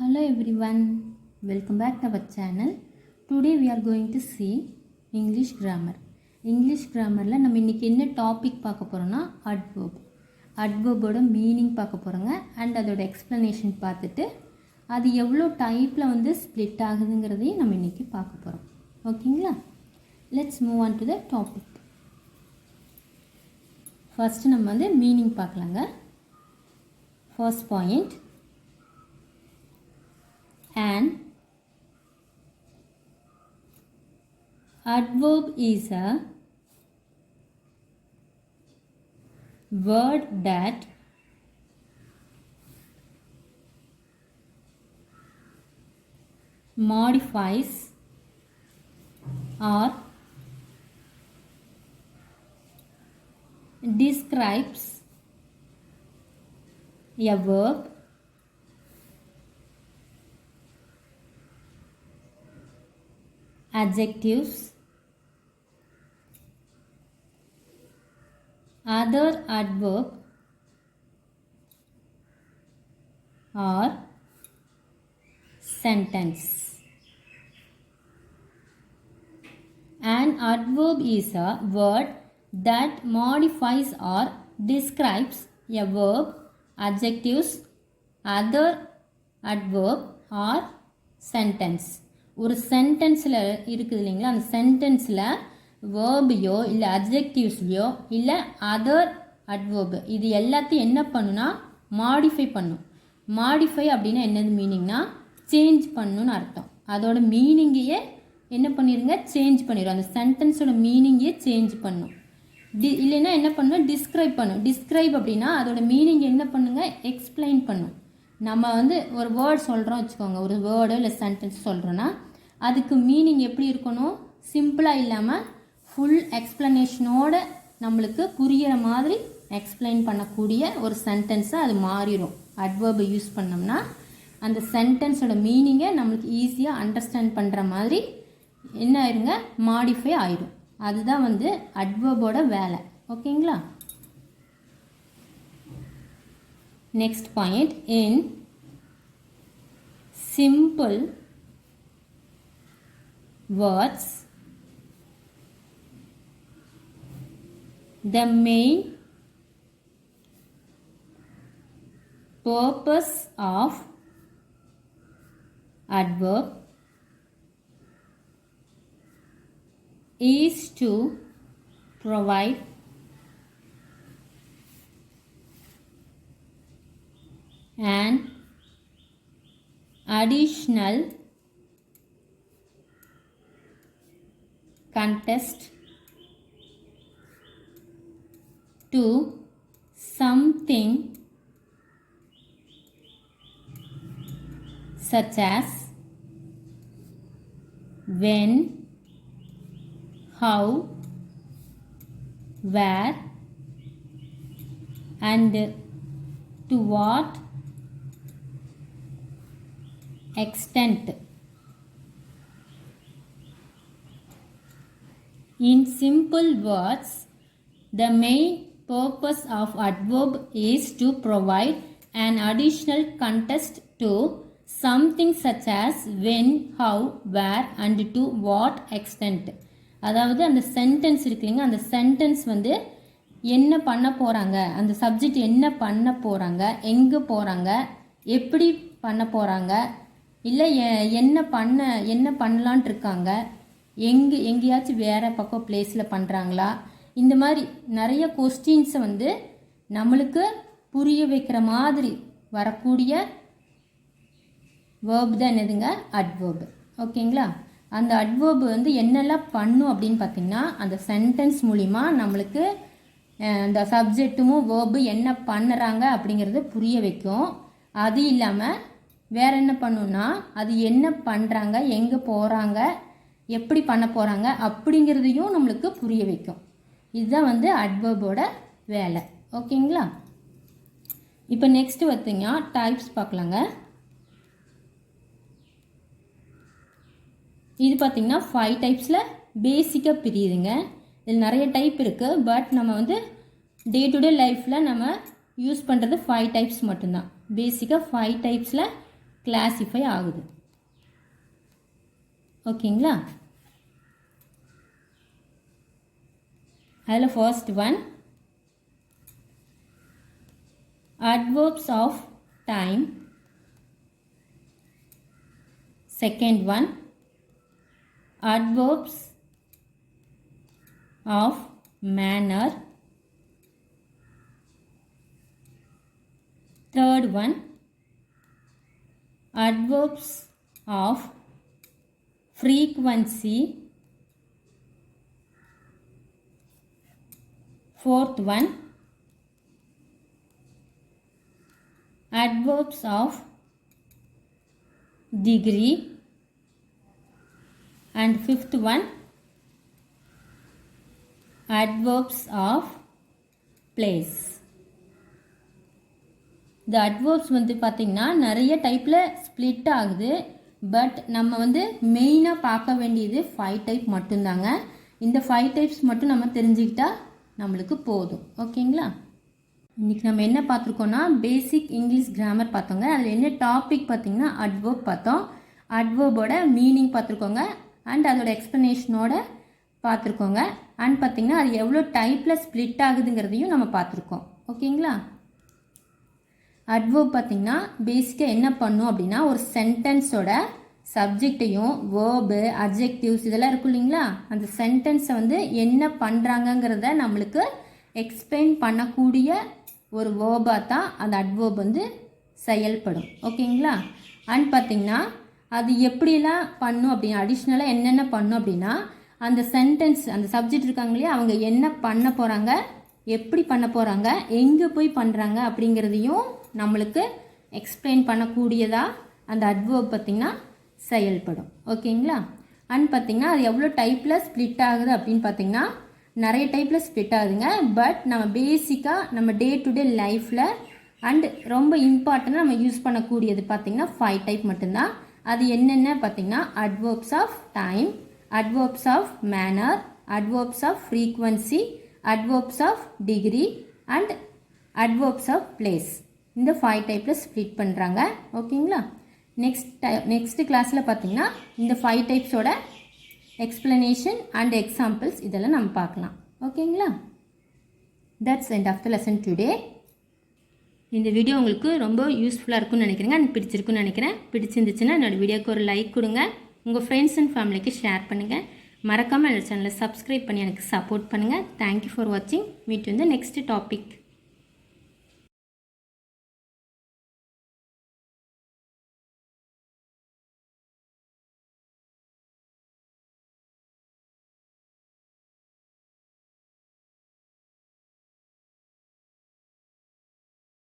Hello everyone, welcome back to our channel. Today we are going to see English grammar. English grammarல நம்ம இன்னைக்கு என்ன topic பார்க்க போறோம்னா adverb. adverbோட meaning பார்க்க போறோங்க and அதோட எக்ஸ்பிளனேஷன் பார்த்துட்டு அது எவ்வளோ டைப்ல வந்து ஸ்ப்ளிட் ஆகுதுங்கிறதையும் நம்ம இன்னைக்கு பார்க்க போறோம். ஓகேங்களா? Let's move on to the topic. First நம்ம வந்து மீனிங் பார்க்கலாங்க. First point, an adverb is a word that modifies or describes a verb, adjectives, other adverb or sentence. An adverb is a word that modifies or describes a verb, adjectives, other adverb or sentence. ஒரு சென்டென்ஸில் இருக்குது இல்லைங்களா, அந்த சென்டென்ஸில் வேர்பையோ இல்லை அட்ஜெக்டிவ்ஸ்லையோ இல்லை other adverb இது எல்லாத்தையும் என்ன பண்ணுன்னா மாடிஃபை பண்ணும். மாடிஃபை அப்படின்னா என்னது மீனிங்னா சேஞ்ச் பண்ணணும்னு அர்த்தம். அதோட மீனிங்கையே என்ன பண்ணிடுங்க, சேஞ்ச் பண்ணிடும். அந்த சென்டென்ஸோட மீனிங்கே சேஞ்ச் பண்ணும். இல்லைன்னா என்ன பண்ணும், டிஸ்கிரைப் பண்ணும். டிஸ்கிரைப் அப்படின்னா அதோட மீனிங் என்ன பண்ணுங்க, எக்ஸ்பிளைன் பண்ணும். நம்ம வந்து ஒரு வேர்ட் சொல்கிறோம் வச்சுக்கோங்க, ஒரு வேர்டு இல்லை சென்டென்ஸ் சொல்கிறோன்னா அதுக்கு மீனிங் எப்படி இருக்கணும், சிம்பிளாக இல்லாமல் ஃபுல் எக்ஸ்ப்ளனேஷனோட நம்மளுக்கு புரிகிற மாதிரி எக்ஸ்பிளைன் பண்ணக்கூடிய ஒரு சென்டென்ஸாக அது மாறிடும். அட்வர்பை யூஸ் பண்ணோம்னா அந்த சென்டென்ஸோட மீனிங்கை நம்மளுக்கு ஈஸியாக அண்டர்ஸ்டாண்ட் பண்ணுற மாதிரி என்ன ஆயிருங்க, மாடிஃபை ஆயிடும். அதுதான் வந்து அட்வர்போட வேலை. ஓகேங்களா? Next point, in simple words, the main purpose of adverb is to provide an additional context to something such as when, how, where, and to what extent. In simple words, the main purpose of adverb is to provide an additional context to something such as when, how, where, and to what extent. அதாவது அந்த sentence இருக்குல்லைங்க, அந்த sentence வந்து என்ன பண்ண போகிறாங்க, அந்த subject என்ன பண்ண போகிறாங்க, எங்கே போகிறாங்க, எப்படி பண்ண போகிறாங்க, இல்லை என்ன பண்ணலான்ட்டு இருக்காங்க, எங்கேயாச்சும் வேறு பக்கம் பிளேஸில் பண்ணுறாங்களா, இந்த மாதிரி நிறைய கொஸ்டின்ஸை வந்து நம்மளுக்கு புரிய வைக்கிற மாதிரி வரக்கூடிய வேர்ப் தான் என்னதுங்க, அட்வர்பு. ஓகேங்களா? அந்த அட்வர்பு வந்து என்னெல்லாம் பண்ணும் அப்படின்னு பார்த்தீங்கன்னா அந்த சென்டென்ஸ் மூலிமா நம்மளுக்கு அந்த சப்ஜெக்டும் வேர்பு என்ன பண்ணுறாங்க அப்படிங்கிறத புரிய வைக்கும். அது இல்லாமல் வேறு என்ன பண்ணுன்னா அது என்ன பண்ணுறாங்க, எங்கே போகிறாங்க, எப்படி பண்ண போகிறாங்க அப்படிங்கிறதையும் நம்மளுக்கு புரிய வைக்கும். இதுதான் வந்து அட்வர்போட வேலை. ஓகேங்களா? இப்போ நெக்ஸ்ட் பார்த்தீங்கன்னா டைப்ஸ் பார்க்கலாங்க. இது பார்த்திங்கன்னா 5 டைப்ஸில் பேசிக்காக பிரியுதுங்க. இதில் நிறைய டைப் இருக்குது. பட் நம்ம வந்து டே டு டே லைஃப்பில் நம்ம யூஸ் பண்ணுறது 5 டைப்ஸ் மட்டும்தான். பேசிக்காக 5 டைப்ஸில் கிளாஸிஃபை ஆகுது. ஓகேங்களா? அதில் first one adverbs of time. Second one adverbs of manner. Third one adverbs of frequency. Fourth one adverbs of degree. And fifth one adverbs of place. இந்த adverbs வந்து பார்த்திங்கன்னா நிறைய டைப்பில் ஸ்ப்ளிட் ஆகுது. பட் நம்ம வந்து மெயினாக பார்க்க வேண்டியது 5 டைப் மட்டும்தாங்க. இந்த 5 டைப்ஸ் மட்டும் நம்ம தெரிஞ்சுக்கிட்டா நம்மளுக்கு போதும். ஓகேங்களா? இன்றைக்கி நம்ம என்ன பார்த்துருக்கோன்னா பேசிக் இங்கிலீஷ் கிராமர் பார்த்தோங்க. அதில் என்ன டாபிக் பார்த்திங்கன்னா அட்வர்ப் பார்த்தோம். அட்வர்போட மீனிங் பார்த்துருக்கோங்க. அண்ட் அதோட எக்ஸ்ப்ளனேஷனோட பார்த்துருக்கோங்க. அண்ட் பார்த்திங்கன்னா அது எவ்வளோ டைப்பில் ஸ்ப்ளிட் ஆகுதுங்கிறதையும் நம்ம பார்த்துருக்கோம். ஓகேங்களா? அட்வர்ப் பார்த்திங்கன்னா பேசிக்காக என்ன பண்ணும் அப்படின்னா ஒரு சென்டென்ஸோட சப்ஜெக்டையும் வேர்பு அட்ஜெக்டிவ்ஸ் இதெல்லாம் இருக்கும் இல்லைங்களா, அந்த சென்டென்ஸை வந்து என்ன பண்ணுறாங்கங்கிறத நம்மளுக்கு எக்ஸ்பிளைன் பண்ணக்கூடிய ஒரு வேர்பாக தான் அந்த அட்வர்ப் வந்து செயல்படும். ஓகேங்களா? அண்ட் பார்த்திங்கன்னா அது எப்படிலாம் பண்ணும் அப்படின்னா அடிஷ்னலாக என்னென்ன பண்ணும் அப்படின்னா அந்த சென்டென்ஸ் அந்த சப்ஜெக்ட் இருக்காங்க இல்லையா அவங்க என்ன பண்ண போகிறாங்க, எப்படி பண்ண போகிறாங்க, எங்கே போய் பண்ணுறாங்க அப்படிங்கிறதையும் நம்மளுக்கு எக்ஸ்பிளைன் பண்ணக்கூடியதாக அந்த அட்வர்ப் பார்த்திங்கன்னா செயல்படும். ஓகேங்களா? அண்ட் பார்த்திங்கன்னா அது எவ்வளோ டைப்பில் ஸ்ப்ளிட் ஆகுது அப்படின்னு பார்த்திங்கன்னா நிறைய டைப்பில் ஸ்ப்ளிட் ஆகுதுங்க. பட் நம்ம பேசிக்காக நம்ம டே டு டே லைஃப்பில் அண்ட் ரொம்ப இம்பார்ட்டண்ட்டாக நம்ம யூஸ் பண்ணக்கூடியது பார்த்திங்கன்னா 5 டைப் மட்டும்தான். அது என்னென்ன பார்த்திங்கன்னா adverbs of time, adverbs of manner, adverbs of frequency, adverbs of degree and adverbs of place. இந்த 5 டைப்பில் ஸ்ப்ளிட் பண்ணுறாங்க. ஓகேங்களா? நெக்ஸ்ட் கிளாஸில் பார்த்தீங்கன்னா இந்த 5 டைப்ஸோட எக்ஸ்பிளனேஷன் அண்ட் எக்ஸாம்பிள்ஸ் இதெல்லாம் நம்ம பார்க்கலாம். ஓகேங்களா? That's end of the lesson today. இந்த வீடியோ உங்களுக்கு ரொம்ப யூஸ்ஃபுல்லாக இருக்கும்னு நினைக்கிறேங்க. அண்ட் பிடிச்சிருக்குன்னு நினைக்கிறேன். பிடிச்சிருந்துச்சுன்னா என்னோடய வீடியோக்கு ஒரு லைக் கொடுங்க. உங்கள் ஃப்ரெண்ட்ஸ் அண்ட் ஃபேமிலிக்கு ஷேர் பண்ணுங்கள். மறக்காமல் என்னோட சேனலை சப்ஸ்கிரைப் பண்ணி எனக்கு சப்போர்ட் பண்ணுங்கள். தேங்க்யூ ஃபார் வாட்சிங். Meet in the next topic.